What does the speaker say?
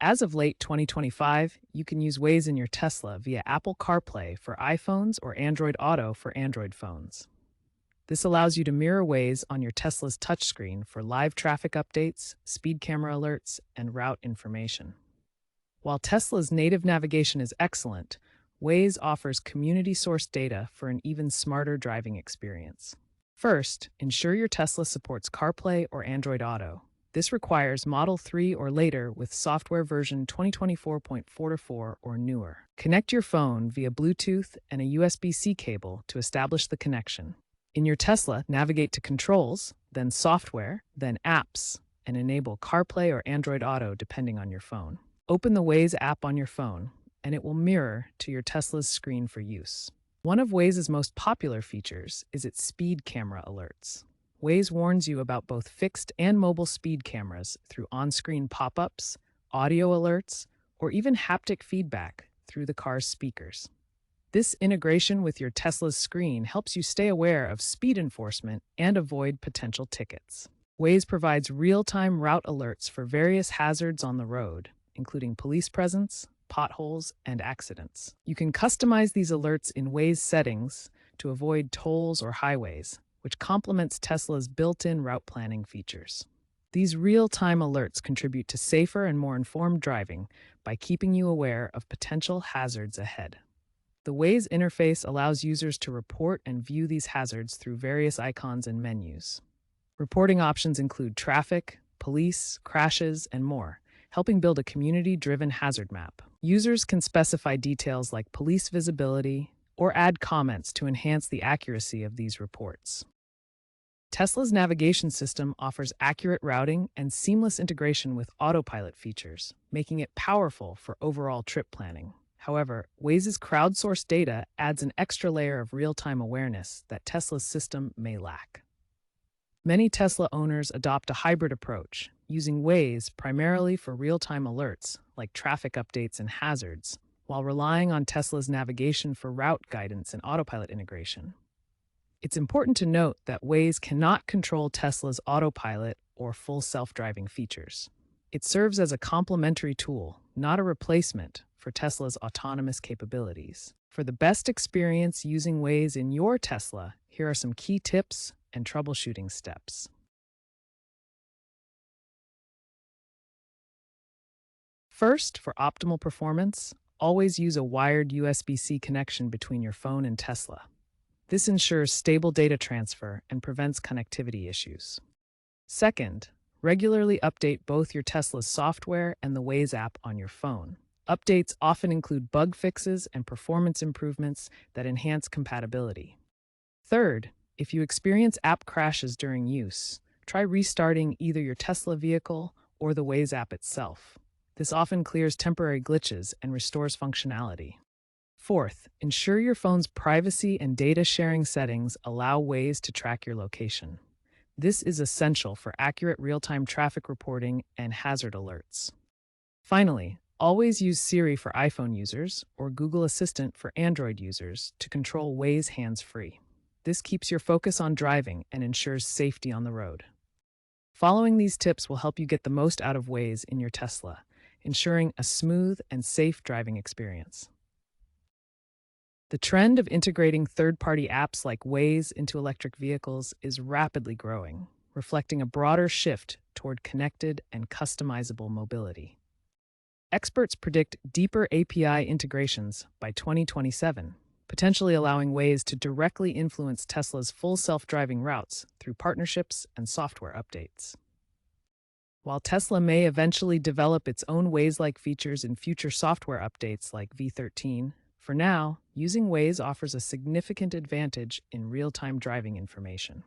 As of late 2025, you can use Waze in your Tesla via Apple CarPlay for iPhones or Android Auto for Android phones. This allows you to mirror Waze on your Tesla's touchscreen for live traffic updates, speed camera alerts, and route information. While Tesla's native navigation is excellent, Waze offers community-sourced data for an even smarter driving experience. First, ensure your Tesla supports CarPlay or Android Auto. This requires Model 3 or later with software version 2024.44 or newer. Connect your phone via Bluetooth and a USB-C cable to establish the connection. In your Tesla, navigate to Controls, then Software, then Apps, and enable CarPlay or Android Auto depending on your phone. Open the Waze app on your phone, and it will mirror to your Tesla's screen for use. One of Waze's most popular features is its speed camera alerts. Waze warns you about both fixed and mobile speed cameras through on-screen pop-ups, audio alerts, or even haptic feedback through the car's speakers. This integration with your Tesla's screen helps you stay aware of speed enforcement and avoid potential tickets. Waze provides real-time route alerts for various hazards on the road, including police presence, potholes, and accidents. You can customize these alerts in Waze settings to avoid tolls or highways, which complements Tesla's built-in route planning features. These real-time alerts contribute to safer and more informed driving by keeping you aware of potential hazards ahead. The Waze interface allows users to report and view these hazards through various icons and menus. Reporting options include traffic, police, crashes, and more, helping build a community-driven hazard map. Users can specify details like police visibility or add comments to enhance the accuracy of these reports. Tesla's navigation system offers accurate routing and seamless integration with autopilot features, making it powerful for overall trip planning. However, Waze's crowdsourced data adds an extra layer of real-time awareness that Tesla's system may lack. Many Tesla owners adopt a hybrid approach, using Waze primarily for real-time alerts like traffic updates and hazards, while relying on Tesla's navigation for route guidance and autopilot integration. It's important to note that Waze cannot control Tesla's autopilot or full self-driving features. It serves as a complementary tool, not a replacement, for Tesla's autonomous capabilities. For the best experience using Waze in your Tesla, here are some key tips and troubleshooting steps. First, for optimal performance, always use a wired USB-C connection between your phone and Tesla. This ensures stable data transfer and prevents connectivity issues. Second, regularly update both your Tesla's software and the Waze app on your phone. Updates often include bug fixes and performance improvements that enhance compatibility. Third, if you experience app crashes during use, try restarting either your Tesla vehicle or the Waze app itself. This often clears temporary glitches and restores functionality. Fourth, ensure your phone's privacy and data sharing settings allow Waze to track your location. This is essential for accurate real-time traffic reporting and hazard alerts. Finally, always use Siri for iPhone users or Google Assistant for Android users to control Waze hands-free. This keeps your focus on driving and ensures safety on the road. Following these tips will help you get the most out of Waze in your Tesla, ensuring a smooth and safe driving experience. The trend of integrating third-party apps like Waze into electric vehicles is rapidly growing, reflecting a broader shift toward connected and customizable mobility. Experts predict deeper API integrations by 2027, potentially allowing Waze to directly influence Tesla's full self-driving routes through partnerships and software updates. While Tesla may eventually develop its own Waze-like features in future software updates like V13, for now, using Waze offers a significant advantage in real-time driving information.